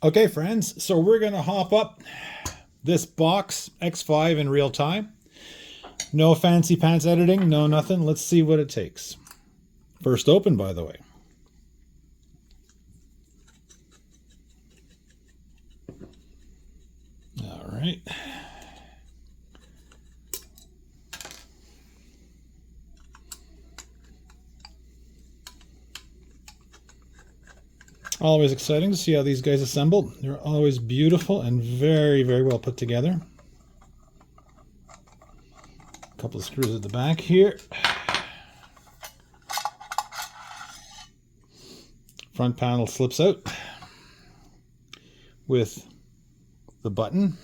Okay, friends, so we're going to hop up this box X5 in real time. No fancy pants editing, no nothing. Let's see what it takes. First open, by the way. All right. Always exciting to see how these guys assemble. They're always beautiful and very, very well put together. A couple of screws at the back here. Front panel slips out with the button.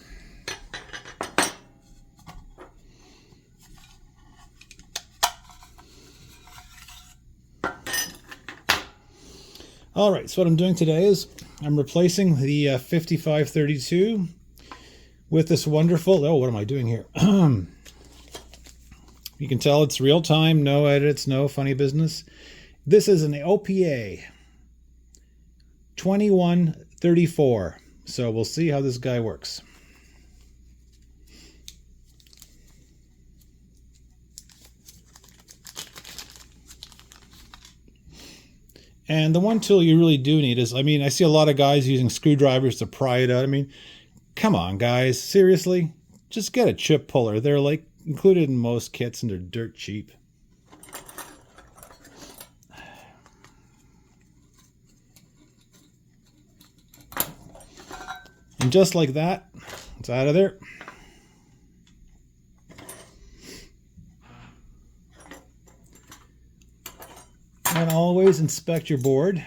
All right, so what I'm doing today is I'm replacing the 5532 with this wonderful, oh, what am I doing here? You can tell it's real time, no edits, no funny business. This is an OPA 2134, so we'll see how this guy works. And the one tool you really do need is, I mean, I see a lot of guys using screwdrivers to pry it out. I mean, come on, guys. Seriously? Just get a chip puller. They're like included in most kits and they're dirt cheap. And just like that, it's out of there. And always inspect your board.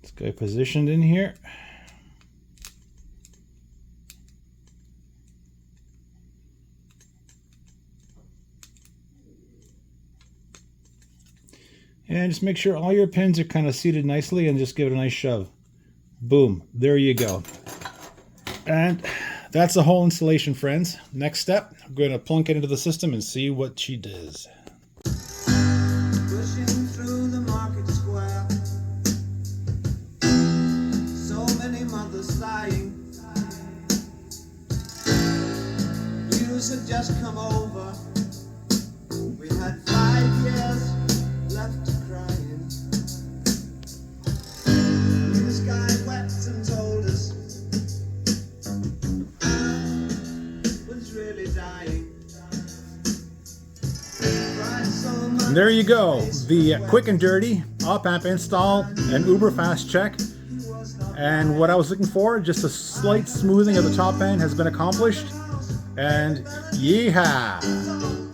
This guy positioned in here. And just make sure all your pins are kind of seated nicely and just give it a nice shove. Boom, there you go. And that's the whole installation, friends. Next step, I'm going to plunk it into the system and see what she does. Pushing through the market square, so many mothers sighing. News had just come over. We had 5 years left to crying. This guy wept and told us was really dying. And there you go, the quick and dirty op-amp install and uber fast check. And what I was looking for, just a slight smoothing of the top end has been accomplished. And yeehaw!